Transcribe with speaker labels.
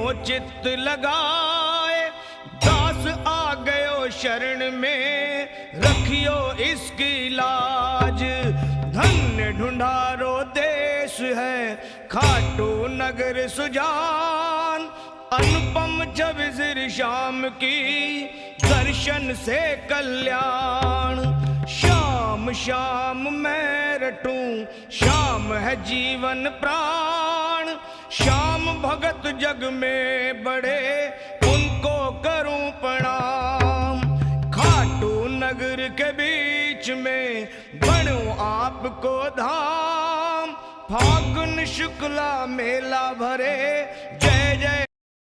Speaker 1: तीनों चित्त लगाए, दास आ गयो शरण में, रखियो इसकी लाज। धन्य ढूंढारो देश है, खाटू नगर सुजान, अनुपम जब सिर श्याम की, दर्शन से कल्याण। श्याम श्याम मैं रटूं, श्याम है जीवन प्राण, श्याम भगत जग में बड़े, उनको करूं प्रणाम। खाटू नगर के बीच में बनूं आपको धाम, फागुन शुक्ला मेला भरे, जय जय